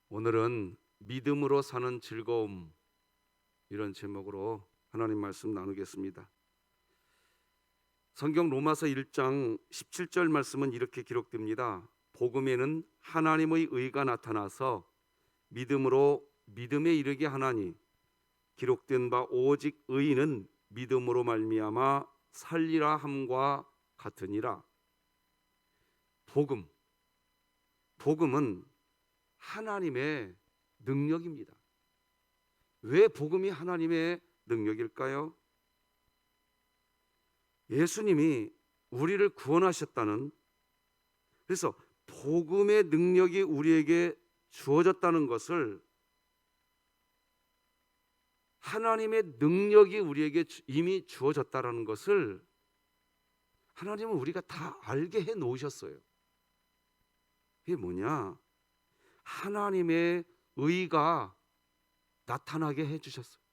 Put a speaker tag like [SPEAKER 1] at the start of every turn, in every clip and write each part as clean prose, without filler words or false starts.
[SPEAKER 1] 오늘은 믿음으로 사는 즐거움, 이런 제목으로 하나님 말씀 나누겠습니다. 성경 로마서 1장 17절 말씀은 이렇게 기록됩니다. 복음에는 하나님의 의가 나타나서 믿음으로 믿음에 이르게 하나니 기록된 바 오직 의인은 믿음으로 말미암아 살리라 함과 같으니라. 복음은 하나님의 능력입니다. 왜 복음이 하나님의 능력일까요? 예수님이 우리를 구원하셨다는, 그래서 복음의 능력이 우리에게 주어졌다는 것을, 하나님의 능력이 우리에게 이미 주어졌다는 것을 하나님은 우리가 다 알게 해 놓으셨어요. 이게 뭐냐? 하나님의 의가 나타나게 해 주셨어요.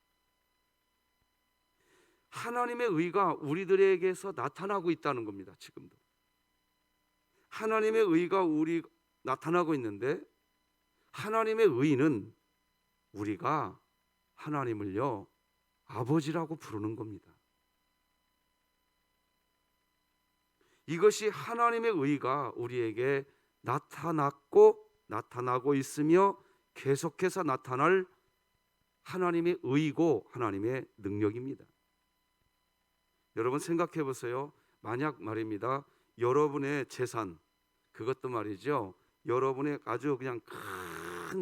[SPEAKER 1] 하나님의 의가 우리들에게서 나타나고 있다는 겁니다. 지금도 하나님의 의가 우리 나타나고 있는데, 하나님의 의는 우리가 하나님을요 아버지라고 부르는 겁니다. 이것이 하나님의 의가 우리에게 나타났고 나타나고 있으며 계속해서 나타날 하나님의 의고 하나님의 능력입니다. 여러분 생각해 보세요. 만약 말입니다, 여러분의 재산, 그것도 말이죠, 여러분의 아주 그냥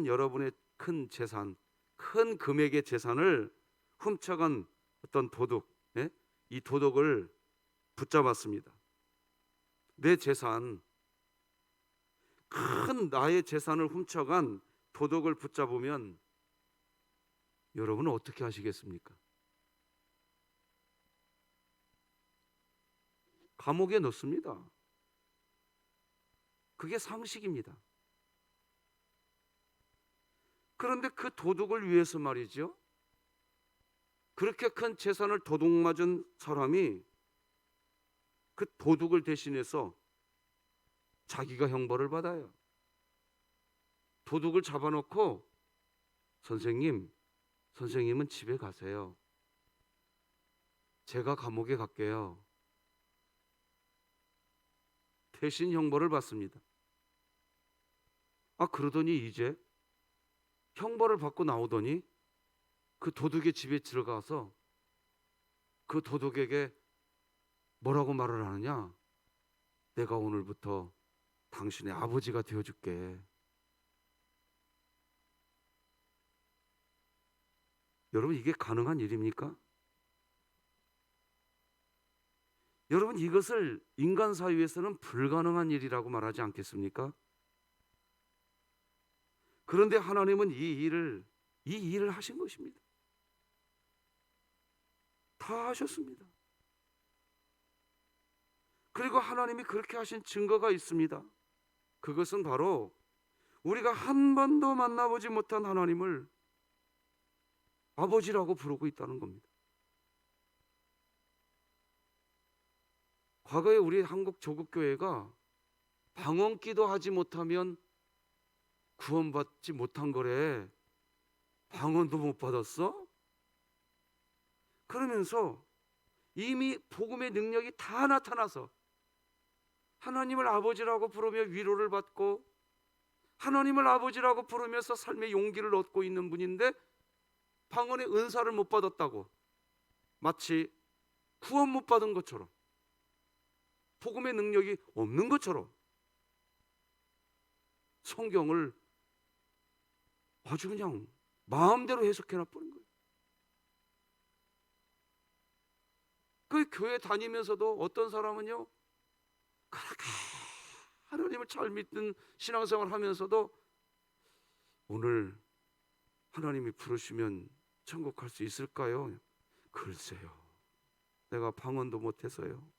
[SPEAKER 1] 여러분의 큰 재산, 큰 금액의 재산을 훔쳐간 어떤 도둑, 이 도둑을 붙잡았습니다. 내 재산, 큰 나의 재산을 훔쳐간 도둑을 붙잡으면 여러분은 어떻게 하시겠습니까? 감옥에 넣습니다. 그게 상식입니다. 그런데 그 도둑을 위해서 말이죠, 그렇게 큰 재산을 도둑 맞은 사람이 그 도둑을 대신해서 자기가 형벌을 받아요. 도둑을 잡아놓고 선생님은 집에 가세요. 제가 감옥에 갈게요. 대신 형벌을 받습니다. 그러더니 이제 형벌을 받고 나오더니 그 도둑의 집에 들어가서 그 도둑에게 뭐라고 말을 하느냐? 내가 오늘부터 당신의 아버지가 되어줄게. 여러분, 이게 가능한 일입니까? 여러분, 이것을 인간 사회에서는 불가능한 일이라고 말하지 않겠습니까? 그런데 하나님은 이 일을 하신 것입니다. 다 하셨습니다. 그리고 하나님이 그렇게 하신 증거가 있습니다. 그것은 바로 우리가 한 번도 만나보지 못한 하나님을 아버지라고 부르고 있다는 겁니다. 과거에 우리 한국 조국교회가 방언기도 하지 못하면 구원받지 못한 거래. 방언도 못 받았어? 그러면서 이미 복음의 능력이 다 나타나서 하나님을 아버지라고 부르며 위로를 받고 하나님을 아버지라고 부르면서 삶의 용기를 얻고 있는 분인데, 방언의 은사를 못 받았다고 마치 구원 못 받은 것처럼, 복음의 능력이 없는 것처럼 성경을 아주 그냥 마음대로 해석해놔 버린 거예요. 그 교회 다니면서도 어떤 사람은요, 그렇게 하나님을 잘 믿는 신앙생활 하면서도 오늘 하나님이 부르시면 천국 갈 수 있을까요? 글쎄요, 내가 방언도 못해서요.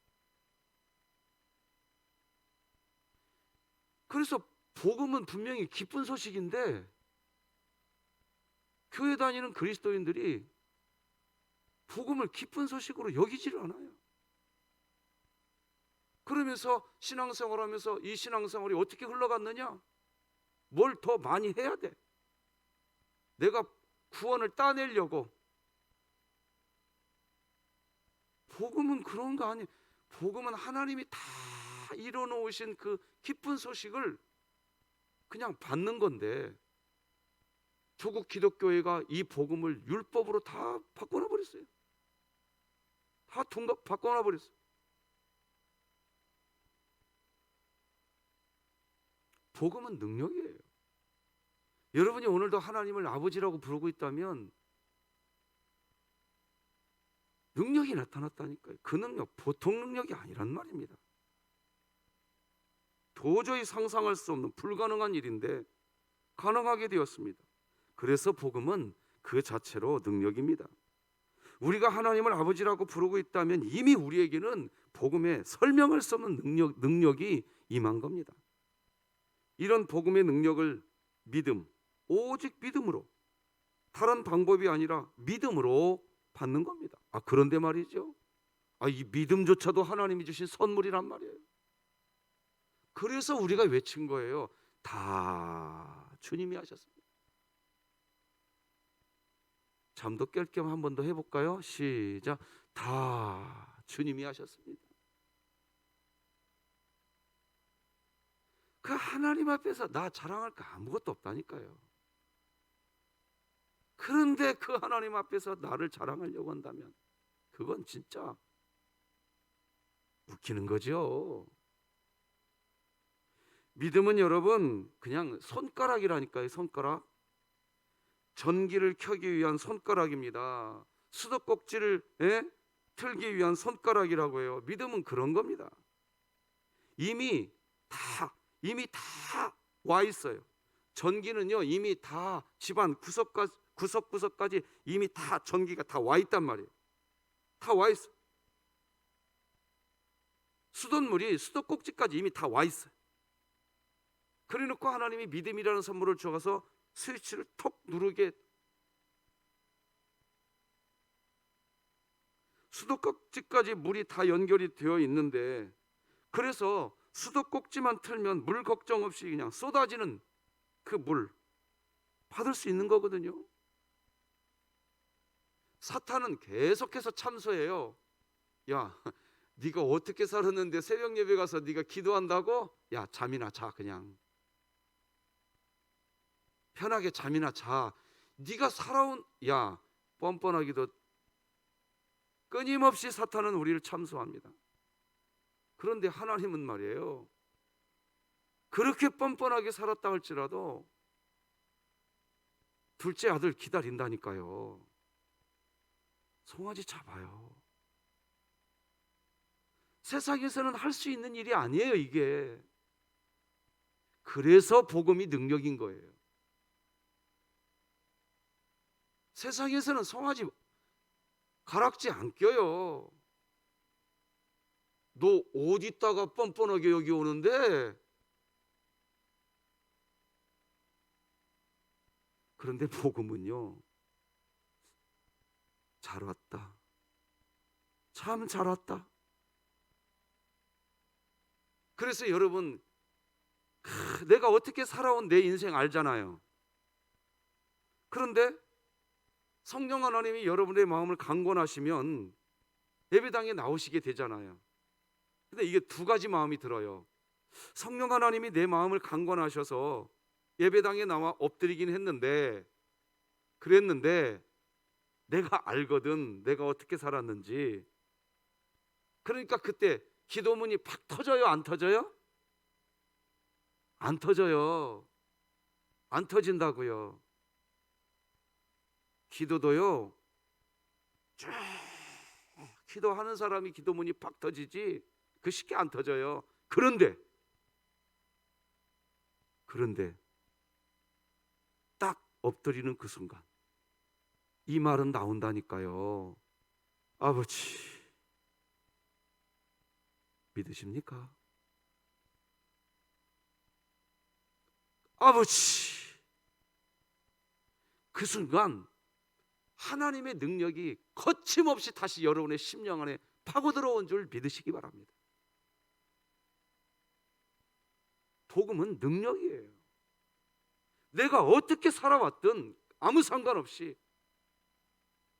[SPEAKER 1] 그래서 복음은 분명히 기쁜 소식인데, 교회 다니는 그리스도인들이 복음을 기쁜 소식으로 여기지를 않아요. 그러면서 신앙생활하면서 이 신앙생활이 어떻게 흘러갔느냐? 뭘 더 많이 해야 돼. 내가 구원을 따내려고. 복음은 그런 거 아니에요. 복음은 하나님이 다 이뤄놓으신 그 기쁜 소식을 그냥 받는 건데, 조국 기독교회가 이 복음을 율법으로 다 바꿔놔 버렸어요. 다 바꿔놔 버렸어요. 복음은 능력이에요. 여러분이 오늘도 하나님을 아버지라고 부르고 있다면 능력이 나타났다니까요. 그 능력 보통 능력이 아니란 말입니다. 도저히 상상할 수 없는 불가능한 일인데 가능하게 되었습니다. 그래서 복음은 그 자체로 능력입니다. 우리가 하나님을 아버지라고 부르고 있다면 이미 우리에게는 복음에 설명할 수 없는 능력이 임한 겁니다. 이런 복음의 능력을 오직 믿음으로, 다른 방법이 아니라 믿음으로 받는 겁니다. 그런데 말이죠, 이 믿음조차도 하나님이 주신 선물이란 말이에요. 그래서 우리가 외친 거예요. 다 주님이 하셨습니다. 잠도 깰 겸 한 번 더 해볼까요? 시작. 다 주님이 하셨습니다. 그 하나님 앞에서 나 자랑할 거 아무것도 없다니까요. 그런데 그 하나님 앞에서 나를 자랑하려고 한다면 그건 진짜 웃기는 거죠. 믿음은 여러분 그냥 손가락이라니까요. 손가락. 전기를 켜기 위한 손가락입니다. 수도꼭지를 틀기 위한 손가락이라고 해요. 믿음은 그런 겁니다. 이미 다 와 있어요. 전기는요 이미 다 집안 구석구석까지 이미 다 전기가 다 와 있단 말이에요. 다 와 있어. 수돗물이 수도꼭지까지 이미 다 와 있어요. 그래놓고 하나님이 믿음이라는 선물을 주어서 스위치를 톡 누르게, 수도꼭지까지 물이 다 연결이 되어 있는데, 그래서 수도꼭지만 틀면 물 걱정 없이 그냥 쏟아지는 그 물 받을 수 있는 거거든요. 사탄은 계속해서 참소해요. 야, 네가 어떻게 살았는데 새벽 예배 가서 네가 기도한다고? 야, 잠이나 자. 그냥 편하게 잠이나 자. 네가 살아온, 뻔뻔하기도. 끊임없이 사탄은 우리를 참소합니다. 그런데 하나님은 말이에요, 그렇게 뻔뻔하게 살았다 할지라도 둘째 아들 기다린다니까요. 송아지 잡아요. 세상에서는 할 수 있는 일이 아니에요, 이게. 그래서 복음이 능력인 거예요. 세상에서는 송아지 가락지 안 껴요. 너 어디 있다가 뻔뻔하게 여기 오는데? 그런데 복음은요, 잘 왔다. 참 잘 왔다. 그래서 여러분, 내가 어떻게 살아온 내 인생 알잖아요. 그런데 성령 하나님이 여러분의 마음을 강권하시면 예배당에 나오시게 되잖아요. 근데 이게 두 가지 마음이 들어요. 성령 하나님이 내 마음을 강권하셔서 예배당에 나와 엎드리긴 그랬는데 내가 알거든, 내가 어떻게 살았는지. 그러니까 그때 기도문이 팍 터져요, 안 터져요? 안 터져요. 안 터진다고요. 기도도요, 쭉 기도하는 사람이 기도문이 팍 터지지 그 쉽게 안 터져요. 그런데 딱 엎드리는 그 순간 이 말은 나온다니까요. 아버지, 믿으십니까? 아버지. 그 순간 하나님의 능력이 거침없이 다시 여러분의 심령 안에 파고 들어온 줄 믿으시기 바랍니다. 복음은 능력이에요. 내가 어떻게 살아왔든 아무 상관없이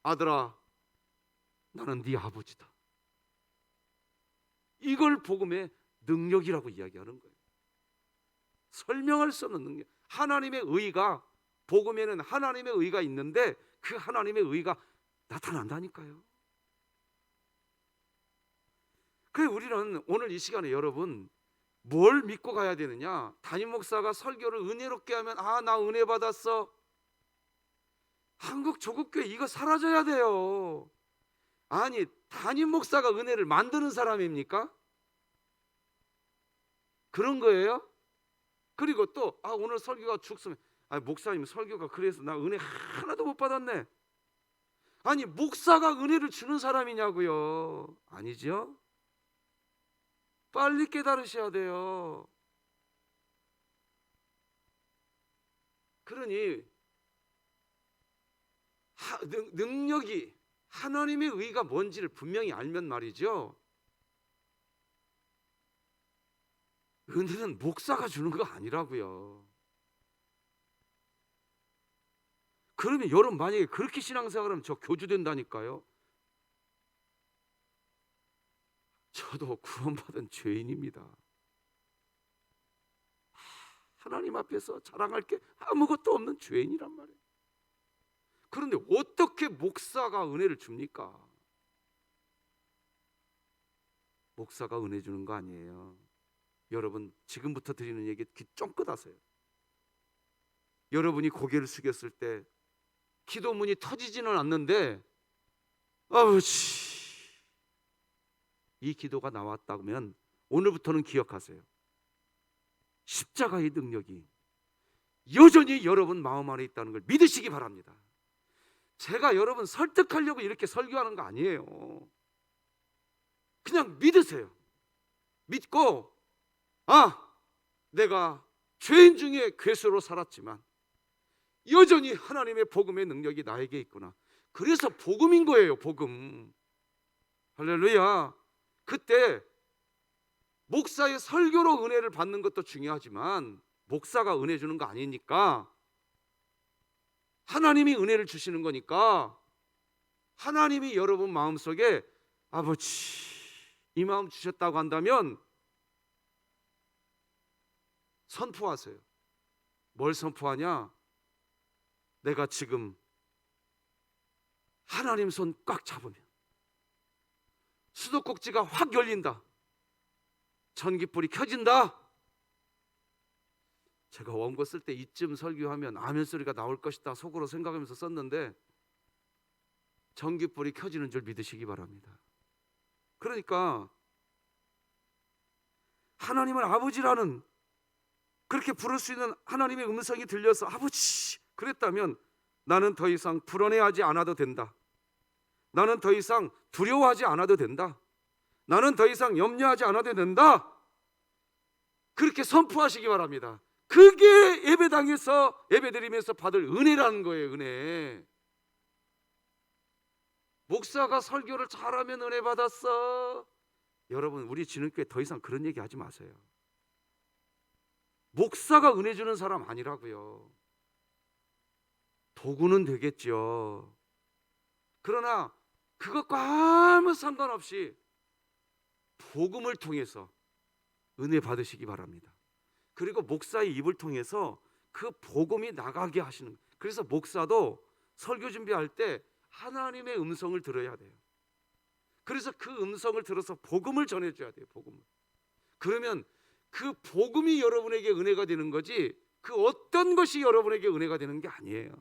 [SPEAKER 1] 아들아 나는 네 아버지다. 이걸 복음의 능력이라고 이야기하는 거예요. 설명할 수 없는 능력. 하나님의 의가, 복음에는 하나님의 의가 있는데 그 하나님의 의가 나타난다니까요. 그래 우리는 오늘 이 시간에 여러분 뭘 믿고 가야 되느냐? 담임 목사가 설교를 은혜롭게 하면 나 은혜 받았어. 한국 조국교회 이거 사라져야 돼요. 아니 담임 목사가 은혜를 만드는 사람입니까? 그런 거예요? 그리고 또 오늘 설교가 죽으면 목사님 설교가 그래서 나 은혜 하나도 못 받았네. 아니 목사가 은혜를 주는 사람이냐고요? 아니죠? 빨리 깨달으셔야 돼요. 그러니 능력이 하나님의 의가 뭔지를 분명히 알면 말이죠, 은혜는 목사가 주는 거 아니라고요. 그러면 여러분 만약에 그렇게 신앙생활하면 저 교주 된다니까요. 저도 구원받은 죄인입니다. 하나님 앞에서 자랑할 게 아무것도 없는 죄인이란 말이에요. 그런데 어떻게 목사가 은혜를 줍니까? 목사가 은혜 주는 거 아니에요. 여러분 지금부터 드리는 얘기 귀 쫑긋 하세요. 여러분이 고개를 숙였을 때 기도문이 터지지는 않는데 이 기도가 나왔다면 오늘부터는 기억하세요. 십자가의 능력이 여전히 여러분 마음 안에 있다는 걸 믿으시기 바랍니다. 제가 여러분 설득하려고 이렇게 설교하는 거 아니에요. 그냥 믿으세요. 믿고 내가 죄인 중에 괴수로 살았지만 여전히 하나님의 복음의 능력이 나에게 있구나. 그래서 복음인 거예요. 복음. 할렐루야. 그때 목사의 설교로 은혜를 받는 것도 중요하지만 목사가 은혜 주는 거 아니니까 하나님이 은혜를 주시는 거니까 하나님이 여러분 마음속에 아버지 이 마음 주셨다고 한다면 선포하세요. 뭘 선포하냐? 내가 지금 하나님 손 꽉 잡으면 수도꼭지가 확 열린다. 전깃불이 켜진다. 제가 원고 쓸 때 이쯤 설교하면 아멘 소리가 나올 것이다 속으로 생각하면서 썼는데 전깃불이 켜지는 줄 믿으시기 바랍니다. 그러니까 하나님을 아버지라는 그렇게 부를 수 있는 하나님의 음성이 들려서 아버지 그랬다면 나는 더 이상 불안해하지 않아도 된다. 나는 더 이상 두려워하지 않아도 된다. 나는 더 이상 염려하지 않아도 된다. 그렇게 선포하시기 바랍니다. 그게 예배당에서 예배드리면서 받을 은혜라는 거예요. 은혜. 목사가 설교를 잘하면 은혜 받았어. 여러분 우리 진흥교회 더 이상 그런 얘기 하지 마세요. 목사가 은혜 주는 사람 아니라고요. 도구는 되겠죠. 그러나 그것과 아무 상관없이 복음을 통해서 은혜 받으시기 바랍니다. 그리고 목사의 입을 통해서 그 복음이 나가게 하시는 거예요. 그래서 목사도 설교 준비할 때 하나님의 음성을 들어야 돼요. 그래서 그 음성을 들어서 복음을 전해줘야 돼요. 복음을. 그러면 그 복음이 여러분에게 은혜가 되는 거지 그 어떤 것이 여러분에게 은혜가 되는 게 아니에요.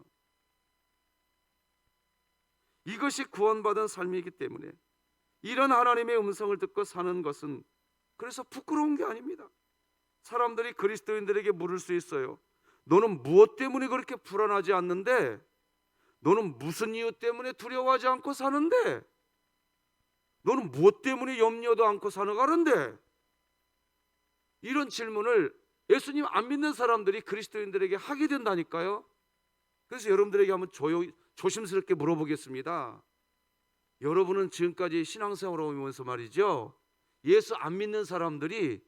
[SPEAKER 1] 이것이 구원받은 삶이기 때문에 이런 하나님의 음성을 듣고 사는 것은 그래서 부끄러운 게 아닙니다. 사람들이 그리스도인들에게 물을 수 있어요. 너는 무엇 때문에 그렇게 불안하지 않는데? 너는 무슨 이유 때문에 두려워하지 않고 사는데? 너는 무엇 때문에 염려도 않고 살아가는데? 이런 질문을 예수님 안 믿는 사람들이 그리스도인들에게 하게 된다니까요. 그래서 여러분들에게 한번 조심스럽게 물어보겠습니다. 여러분은 지금까지 신앙생활을 하면서 말이죠, 예수 안 믿는 사람들이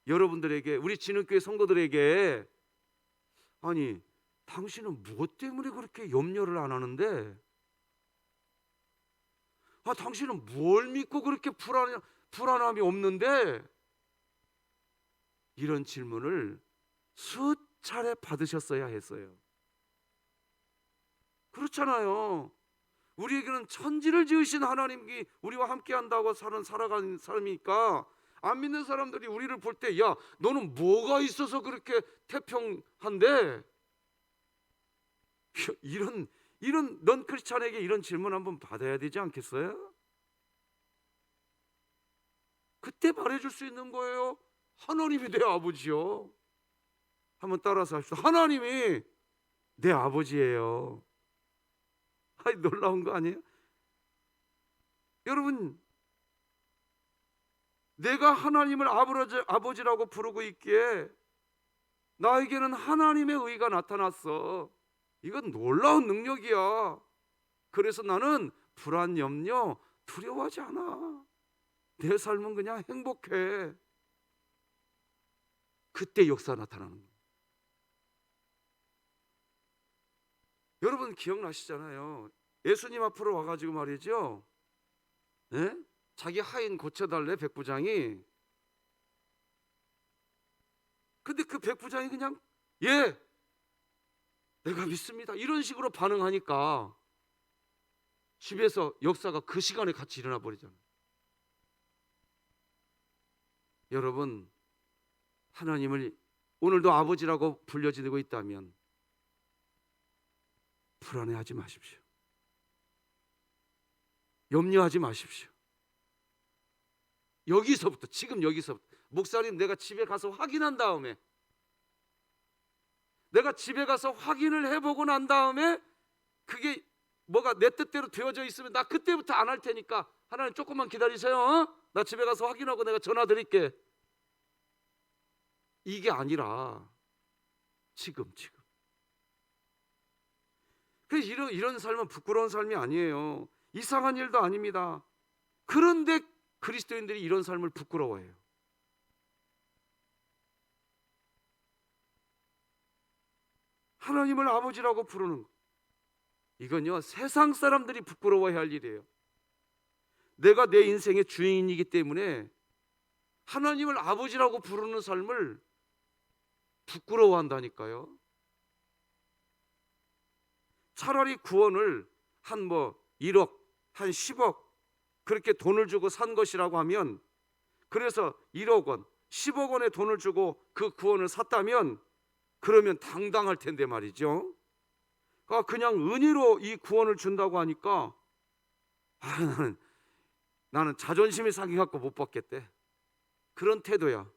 [SPEAKER 1] 여러분들에게, 우리 진흥교회 성도들에게 아니 당신은 무엇 때문에 그렇게 염려를 안 하는데? 당신은 뭘 믿고 그렇게 불안함이 없는데? 이런 질문을 수차례 받으셨어야 했어요. 그렇잖아요. 우리에게는 천지를 지으신 하나님이 우리와 함께 한다고 살아가는 사람이니까, 안 믿는 사람들이 우리를 볼 때, 야, 너는 뭐가 있어서 그렇게 태평한데? 넌 크리스찬에게 이런 질문 한번 받아야 되지 않겠어요? 그때 말해줄 수 있는 거예요. 하나님이 내 아버지요. 한번 따라서 합시다. 하나님이 내 아버지예요. 놀라운 거 아니에요? 여러분, 내가 하나님을 아버지라고 부르고 있기에 나에게는 하나님의 의가 나타났어. 이건 놀라운 능력이야. 그래서 나는 불안, 염려, 두려워하지 않아. 내 삶은 그냥 행복해. 그때 역사 나타나는 거예요. 여러분 기억나시잖아요. 예수님 앞으로 와가지고 말이죠, 예? 자기 하인 고쳐달래, 백부장이. 근데 그 백부장이 그냥 예, 내가 믿습니다, 이런 식으로 반응하니까 집에서 역사가 그 시간에 같이 일어나 버리잖아요. 여러분, 하나님을 오늘도 아버지라고 불려지고 있다면 불안해하지 마십시오. 염려하지 마십시오. 지금 여기서부터 목사님, 내가 집에 가서 확인한 다음에, 내가 집에 가서 확인을 해보고 난 다음에 그게 뭐가 내 뜻대로 되어져 있으면 나 그때부터 안 할 테니까 하나님 조금만 기다리세요. 나 집에 가서 확인하고 내가 전화 드릴게. 이게 아니라 지금. 그래서 이런 삶은 부끄러운 삶이 아니에요. 이상한 일도 아닙니다. 그런데 그리스도인들이 이런 삶을 부끄러워해요. 하나님을 아버지라고 부르는 것, 이건요 세상 사람들이 부끄러워해야 할 일이에요. 내가 내 인생의 주인이기 때문에 하나님을 아버지라고 부르는 삶을 부끄러워한다니까요. 차라리 구원을 한 1억, 한 10억 그렇게 돈을 주고 산 것이라고 하면, 그래서 1억 원, 10억 원의 돈을 주고 그 구원을 샀다면 그러면 당당할 텐데 말이죠. 그냥 은혜로 이 구원을 준다고 하니까 나는 자존심이 상해갖고 못 받겠대. 그런 태도야.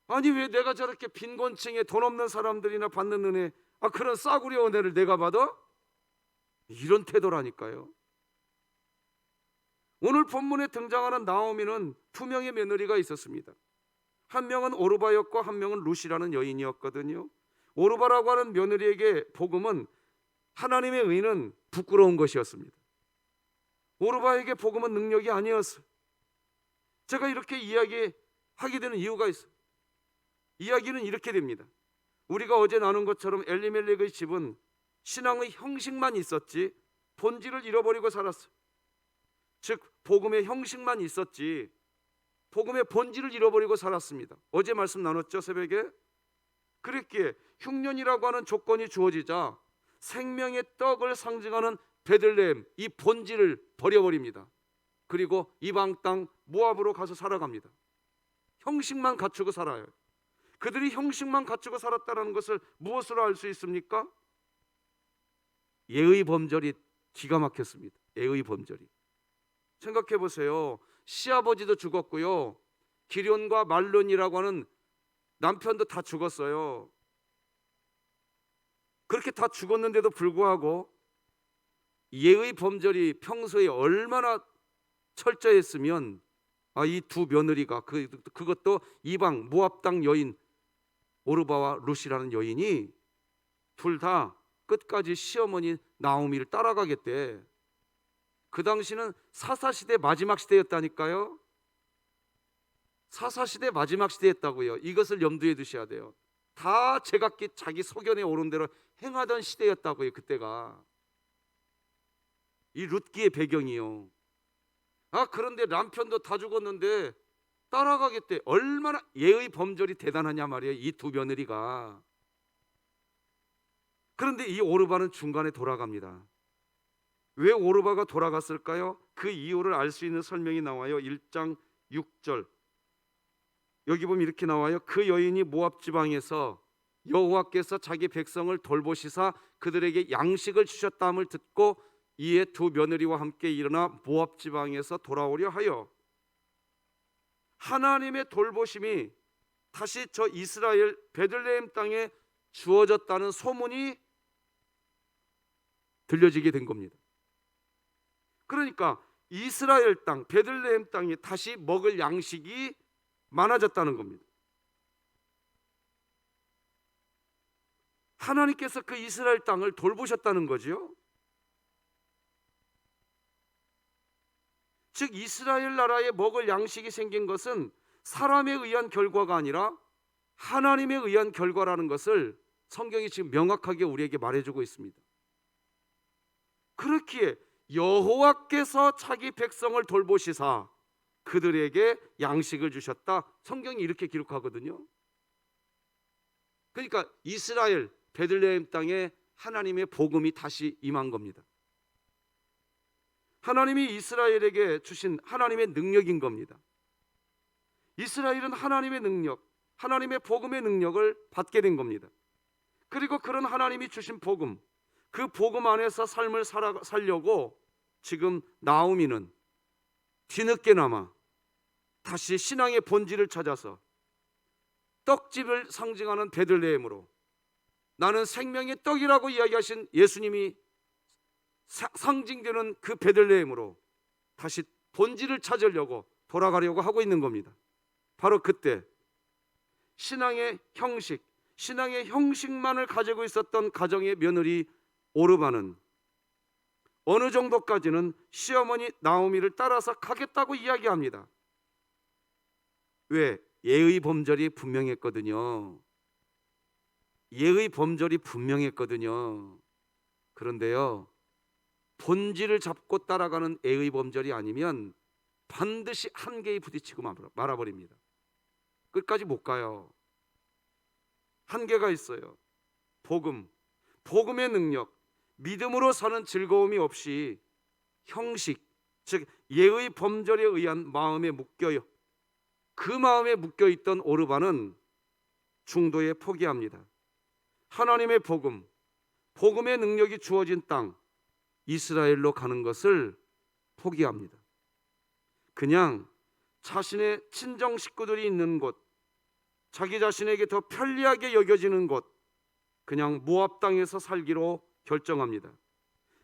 [SPEAKER 1] 아니, 왜 내가 저렇게 빈곤층에 돈 없는 사람들이나 받는 은혜, 그런 싸구려 은혜를 내가 받아? 이런 태도라니까요. 오늘 본문에 등장하는 나오미는 두 명의 며느리가 있었습니다. 한 명은 오르바였고 한 명은 루시라는 여인이었거든요. 오르바라고 하는 며느리에게 복음은, 하나님의 의는 부끄러운 것이었습니다. 오르바에게 복음은 능력이 아니었어요. 제가 이렇게 이야기하게 되는 이유가 있어요. 이야기는 이렇게 됩니다. 우리가 어제 나눈 것처럼 엘리멜렉의 집은 신앙의 형식만 있었지 본질을 잃어버리고 살았어요. 즉 복음의 형식만 있었지 복음의 본질을 잃어버리고 살았습니다. 어제 말씀 나눴죠, 새벽에. 그랬기에 흉년이라고 하는 조건이 주어지자 생명의 떡을 상징하는 베들레헴, 이 본질을 버려버립니다. 그리고 이방 땅 모압으로 가서 살아갑니다. 형식만 갖추고 살아요. 그들이 형식만 갖추고 살았다는 것을 무엇으로 알 수 있습니까? 예의 범절이 기가 막혔습니다. 예의 범절이. 생각해 보세요. 시아버지도 죽었고요, 기련과 말론이라고 하는 남편도 다 죽었어요. 그렇게 다 죽었는데도 불구하고 예의 범절이 평소에 얼마나 철저했으면 이 두 며느리가 그것도 이방 모압 땅 여인 오르바와 루시라는 여인이 둘 다 끝까지 시어머니 나오미를 따라가겠대. 그 당시는 사사시대 마지막 시대였다니까요. 사사시대 마지막 시대였다고요. 이것을 염두에 두셔야 돼요. 다 제각기 자기 소견에 오른 대로 행하던 시대였다고요. 그때가 이 룻기의 배경이요. 그런데 남편도 다 죽었는데 따라가겠대. 얼마나 예의 범절이 대단하냐 말이에요, 이 두 며느리가. 그런데 이 오르바는 중간에 돌아갑니다. 왜 오르바가 돌아갔을까요? 그 이유를 알 수 있는 설명이 나와요. 1장 6절. 여기 보면 이렇게 나와요. 그 여인이 모압 지방에서 여호와께서 자기 백성을 돌보시사 그들에게 양식을 주셨다함을 듣고 이에 두 며느리와 함께 일어나 모압 지방에서 돌아오려 하여. 하나님의 돌보심이 다시 저 이스라엘 베들레헴 땅에 주어졌다는 소문이 들려지게 된 겁니다. 그러니까 이스라엘 땅, 베들레헴 땅에 다시 먹을 양식이 많아졌다는 겁니다. 하나님께서 그 이스라엘 땅을 돌보셨다는 거죠. 즉 이스라엘 나라에 먹을 양식이 생긴 것은 사람에 의한 결과가 아니라 하나님에 의한 결과라는 것을 성경이 지금 명확하게 우리에게 말해주고 있습니다. 그렇기에 여호와께서 자기 백성을 돌보시사 그들에게 양식을 주셨다. 성경이 이렇게 기록하거든요. 그러니까 이스라엘 베들레헴 땅에 하나님의 복음이 다시 임한 겁니다. 하나님이 이스라엘에게 주신 하나님의 능력인 겁니다. 이스라엘은 하나님의 능력, 하나님의 복음의 능력을 받게 된 겁니다. 그리고 그런 하나님이 주신 복음, 그 복음 안에서 삶을 살려고 지금 나오미는 뒤늦게나마 다시 신앙의 본질을 찾아서 떡집을 상징하는 베들레헴으로, 나는 생명의 떡이라고 이야기하신 예수님이 상징되는 그 베들레헴으로 다시 본질을 찾으려고 돌아가려고 하고 있는 겁니다. 바로 그때 신앙의 형식, 신앙의 형식만을 가지고 있었던 가정의 며느리 오르바는 어느 정도까지는 시어머니 나오미를 따라서 가겠다고 이야기합니다. 왜? 예의 범절이 분명했거든요. 예의 범절이 분명했거든요. 그런데요, 본질을 잡고 따라가는 예의 범절이 아니면 반드시 한계에 부딪히고 말아버립니다. 끝까지 못 가요. 한계가 있어요. 복음의 능력, 믿음으로 사는 즐거움이 없이 형식, 즉 예의 범절에 의한 마음에 묶여요. 그 마음에 묶여있던 오르바는 중도에 포기합니다. 하나님의 복음의 능력이 주어진 땅 이스라엘로 가는 것을 포기합니다. 그냥 자신의 친정 식구들이 있는 곳, 자기 자신에게 더 편리하게 여겨지는 곳, 그냥 모압 땅에서 살기로 결정합니다.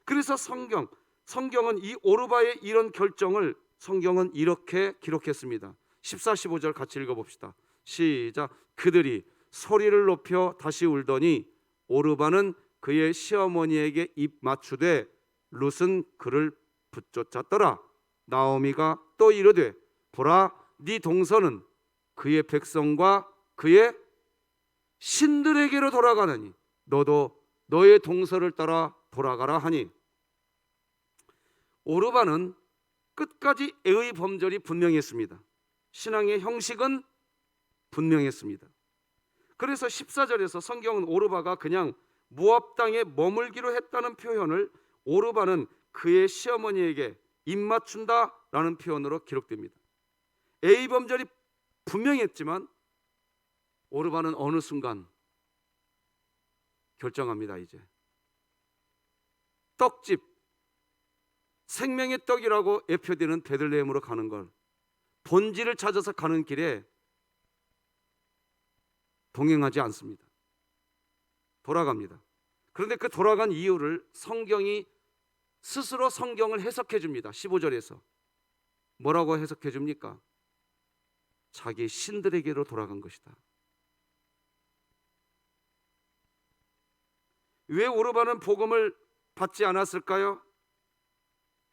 [SPEAKER 1] 그래서 성경은 이 오르바의 이런 결정을 성경은 이렇게 기록했습니다. 14, 15절 같이 읽어봅시다. 시작. 그들이 소리를 높여 다시 울더니 오르바는 그의 시어머니에게 입 맞추되 룻은 그를 붙쫓았더라. 나오미가 또 이르되 보라, 네 동서는 그의 백성과 그의 신들에게로 돌아가느니 너도 너의 동서를 따라 돌아가라 하니. 오르바는 끝까지 예의 범절이 분명했습니다. 신앙의 형식은 분명했습니다. 그래서 14절에서 성경은 오르바가 그냥 모압 땅에 머물기로 했다는 표현을 오르바는 그의 시어머니에게 입맞춘다라는 표현으로 기록됩니다. 예의 범절이 분명했지만 오르바는 어느 순간 결정합니다. 이제 떡집, 생명의 떡이라고 예표되는 베들레헴으로 가는 걸, 본질을 찾아서 가는 길에 동행하지 않습니다. 돌아갑니다. 그런데 그 돌아간 이유를 성경이 스스로 성경을 해석해 줍니다. 15절에서 뭐라고 해석해 줍니까? 자기 신들에게로 돌아간 것이다. 왜 오르바는 복음을 받지 않았을까요?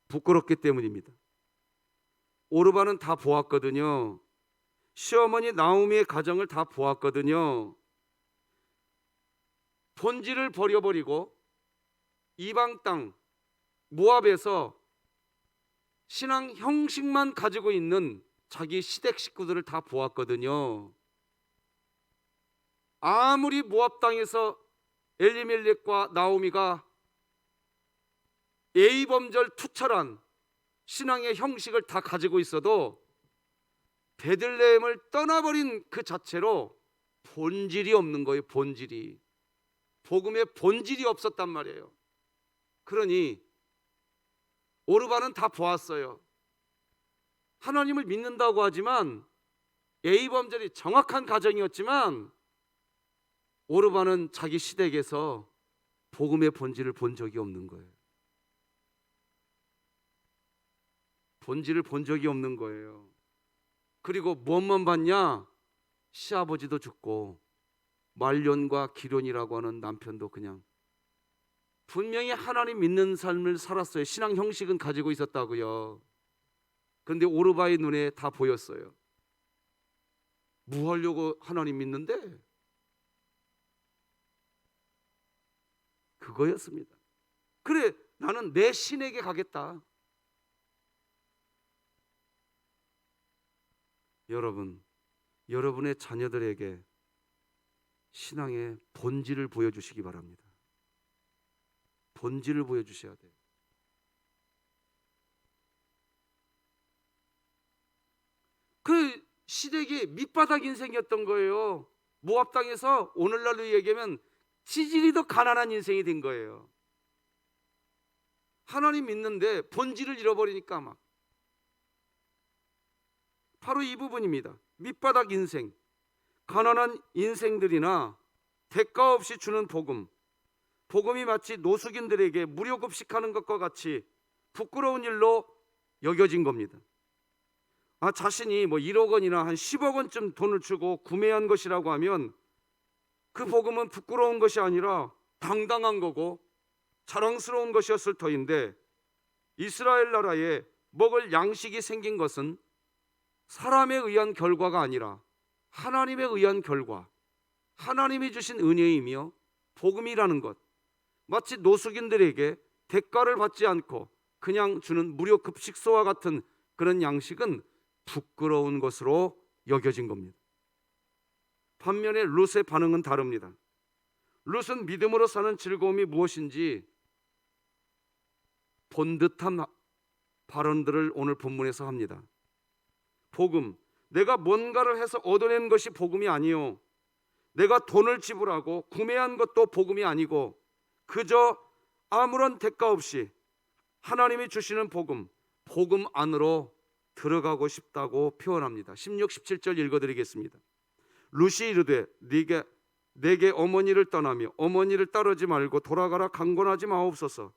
[SPEAKER 1] 부끄럽기 때문입니다. 오르바는 다 보았거든요. 시어머니 나오미의 가정을 다 보았거든요. 본질을 버려버리고 이방 땅 모압에서 신앙 형식만 가지고 있는 자기 시댁 식구들을 다 보았거든요. 아무리 모압 땅에서 엘리멜렉과 나오미가 예의범절 투철한 신앙의 형식을 다 가지고 있어도 베들레헴을 떠나버린 그 자체로 본질이 없는 거예요. 본질이. 복음의 본질이 없었단 말이에요. 그러니 오르반은 다 보았어요. 하나님을 믿는다고 하지만 예의범절이 정확한 가정이었지만 오르반은 자기 시댁에서 복음의 본질을 본 적이 없는 거예요. 본질을 본 적이 없는 거예요. 그리고 무엇만 봤냐? 시아버지도 죽고 말론과 기련이라고 하는 남편도 그냥 분명히 하나님 믿는 삶을 살았어요. 신앙 형식은 가지고 있었다고요. 그런데 오르바의 눈에 다 보였어요. 뭐 하려고 하나님 믿는데? 그거였습니다. 그래, 나는 내 신에게 가겠다. 여러분, 여러분의 자녀들에게 신앙의 본질을 보여주시기 바랍니다. 본질을 보여주셔야 돼요. 그 시댁이 밑바닥 인생이었던 거예요. 모압 땅에서 오늘날로 얘기하면 지질이 더 가난한 인생이 된 거예요. 하나님 믿는데 본질을 잃어버리니까 막. 바로 이 부분입니다. 밑바닥 인생, 가난한 인생들이나 대가 없이 주는 복음, 복음이 마치 노숙인들에게 무료 급식하는 것과 같이 부끄러운 일로 여겨진 겁니다. 자신이 뭐 1억 원이나 한 10억 원쯤 돈을 주고 구매한 것이라고 하면 그 복음은 부끄러운 것이 아니라 당당한 거고 자랑스러운 것이었을 터인데, 이스라엘 나라에 먹을 양식이 생긴 것은 사람에 의한 결과가 아니라 하나님에 의한 결과, 하나님이 주신 은혜이며 복음이라는 것, 마치 노숙인들에게 대가를 받지 않고 그냥 주는 무료 급식소와 같은 그런 양식은 부끄러운 것으로 여겨진 겁니다. 반면에 룻의 반응은 다릅니다. 룻은 믿음으로 사는 즐거움이 무엇인지 본 듯한 발언들을 오늘 본문에서 합니다. 복음, 내가 뭔가를 해서 얻어낸 것이 복음이 아니요, 내가 돈을 지불하고 구매한 것도 복음이 아니고 그저 아무런 대가 없이 하나님이 주시는 복음, 복음 안으로 들어가고 싶다고 표현합니다. 16, 17절 읽어드리겠습니다. 룻이 이르되 내게 어머니를 떠나며 어머니를 따르지 말고 돌아가라 강권하지 마옵소서.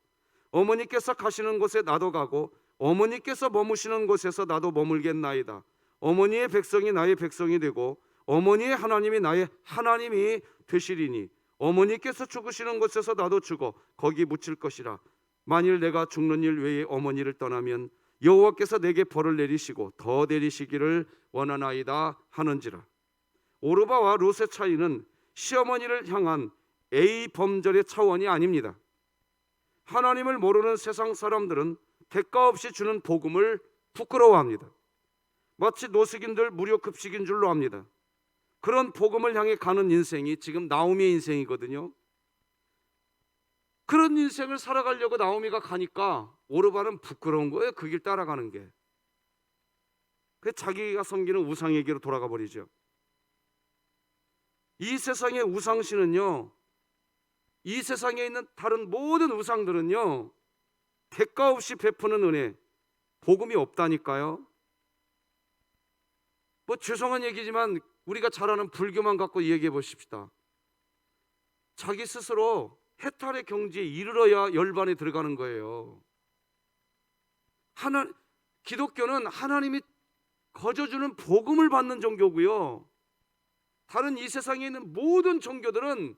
[SPEAKER 1] 어머니께서 가시는 곳에 나도 가고 어머니께서 머무시는 곳에서 나도 머물겠나이다. 어머니의 백성이 나의 백성이 되고 어머니의 하나님이 나의 하나님이 되시리니 어머니께서 죽으시는 곳에서 나도 죽어 거기 묻힐 것이라. 만일 내가 죽는 일 외에 어머니를 떠나면 여호와께서 내게 벌을 내리시고 더 내리시기를 원하나이다 하는지라. 오르바와 룻의 차이는 시어머니를 향한 A 범절의 차원이 아닙니다. 하나님을 모르는 세상 사람들은 대가 없이 주는 복음을 부끄러워합니다. 마치 노숙인들 무료 급식인 줄로 압니다. 그런 복음을 향해 가는 인생이 지금 나오미의 인생이거든요. 그런 인생을 살아가려고 나오미가 가니까 오르바는 부끄러운 거예요. 그 길 따라가는 게. 그래서 자기가 섬기는 우상에게로 돌아가 버리죠. 이 세상의 우상신은요, 이 세상에 있는 다른 모든 우상들은요, 대가 없이 베푸는 은혜, 복음이 없다니까요. 뭐 죄송한 얘기지만 우리가 잘 아는 불교만 갖고 얘기해 보십시다. 자기 스스로 해탈의 경지에 이르러야 열반에 들어가는 거예요. 기독교는 하나님이 거저주는 복음을 받는 종교고요. 다른 이 세상에 있는 모든 종교들은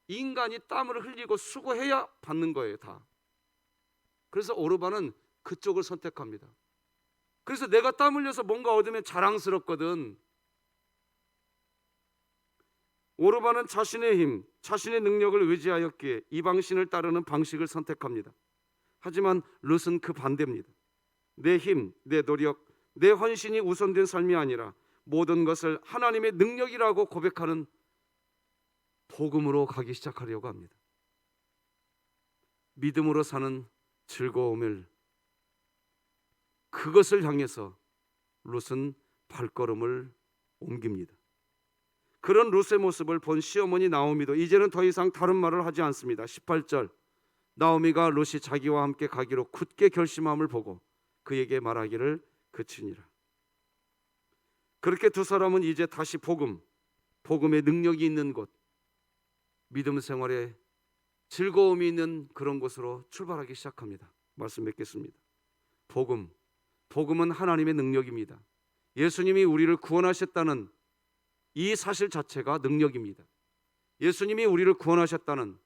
[SPEAKER 1] 인간이 땀을 흘리고 수고해야 받는 거예요, 다. 그래서 오르반은 그쪽을 선택합니다. 그래서 내가 땀 흘려서 뭔가 얻으면 자랑스럽거든. 오르반은 자신의 힘, 자신의 능력을 의지하였기에 이방신을 따르는 방식을 선택합니다. 하지만 룻은 그 반대입니다. 내 힘, 내 노력, 내 헌신이 우선된 삶이 아니라 모든 것을 하나님의 능력이라고 고백하는 복음으로 가기 시작하려고 합니다. 믿음으로 사는 즐거움을, 그것을 향해서 룻은 발걸음을 옮깁니다. 그런 룻의 모습을 본 시어머니 나오미도 이제는 더 이상 다른 말을 하지 않습니다. 18절, 나오미가 룻이 자기와 함께 가기로 굳게 결심함을 보고 그에게 말하기를 그치니라. 그렇게 두 사람은 이제 다시 복음의 능력이 있는 곳, 믿음 생활에 즐거움이 있는 그런 곳으로 출발하기 시작합니다. 말씀 맺겠습니다. 복음은 하나님의 능력입니다. 예수님이 우리를 구원하셨다는 이 사실 자체가 능력입니다. 예수님이 우리를 구원하셨다는,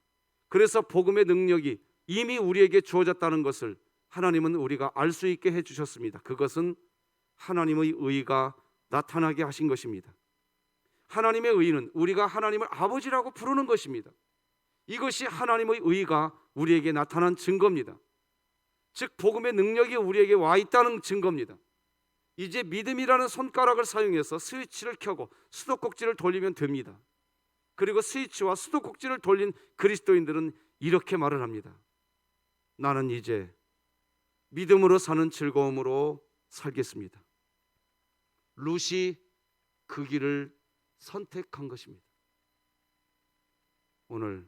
[SPEAKER 1] 그래서 복음의 능력이 이미 우리에게 주어졌다는 것을 하나님은 우리가 알 수 있게 해주셨습니다. 그것은 하나님의 의가 나타나게 하신 것입니다. 하나님의 의는 우리가 하나님을 아버지라고 부르는 것입니다. 이것이 하나님의 의가 우리에게 나타난 증거입니다. 즉 복음의 능력이 우리에게 와 있다는 증거입니다. 이제 믿음이라는 손가락을 사용해서 스위치를 켜고 수도꼭지를 돌리면 됩니다. 그리고 스위치와 수도꼭지를 돌린 그리스도인들은 이렇게 말을 합니다. 나는 이제 믿음으로 사는 즐거움으로 살겠습니다. 룻이 그 길을 선택한 것입니다. 오늘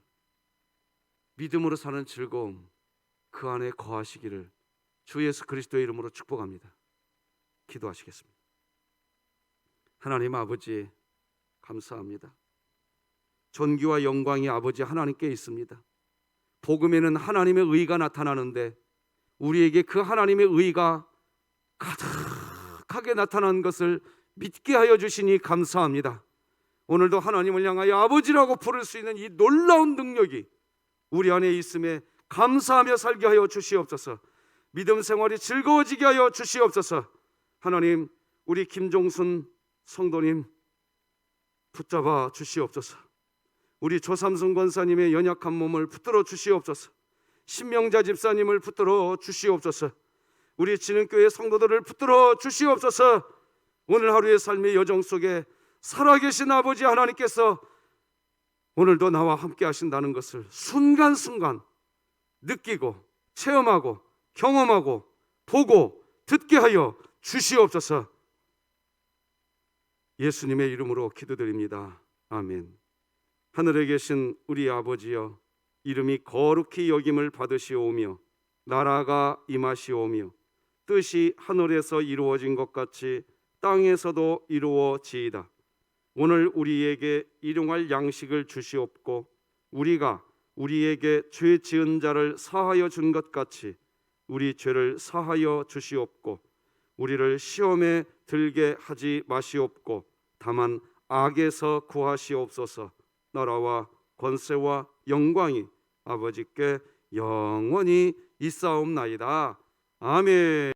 [SPEAKER 1] 믿음으로 사는 즐거움, 그 안에 거하시기를 주 예수 그리스도의 이름으로 축복합니다. 기도하시겠습니다. 하나님 아버지, 감사합니다. 존귀와 영광이 아버지 하나님께 있습니다. 복음에는 하나님의 의가 나타나는데 우리에게 그 하나님의 의가 가득하게 나타난 것을 믿게 하여 주시니 감사합니다. 오늘도 하나님을 향하여 아버지라고 부를 수 있는 이 놀라운 능력이 우리 안에 있음에 감사하며 살게 하여 주시옵소서. 믿음 생활이 즐거워지게 하여 주시옵소서. 하나님, 우리 김종순 성도님 붙잡아 주시옵소서. 우리 조삼순 권사님의 연약한 몸을 붙들어 주시옵소서. 신명자 집사님을 붙들어 주시옵소서. 우리 진흥교회 성도들을 붙들어 주시옵소서. 오늘 하루의 삶의 여정 속에 살아계신 아버지 하나님께서 오늘도 나와 함께 하신다는 것을 순간순간 느끼고 체험하고 경험하고 보고 듣게 하여 주시옵소서. 예수님의 이름으로 기도드립니다. 아멘. 하늘에 계신 우리 아버지여, 이름이 거룩히 여김을 받으시오며 나라가 임하시오며 뜻이 하늘에서 이루어진 것 같이 땅에서도 이루어지이다. 오늘 우리에게 일용할 양식을 주시옵고 우리가 우리에게 죄 지은 자를 사하여 준 것 같이 우리 죄를 사하여 주시옵고 우리를 시험에 들게 하지 마시옵고 다만 악에서 구하시옵소서. 나라와 권세와 영광이 아버지께 영원히 있사옵나이다. 아멘.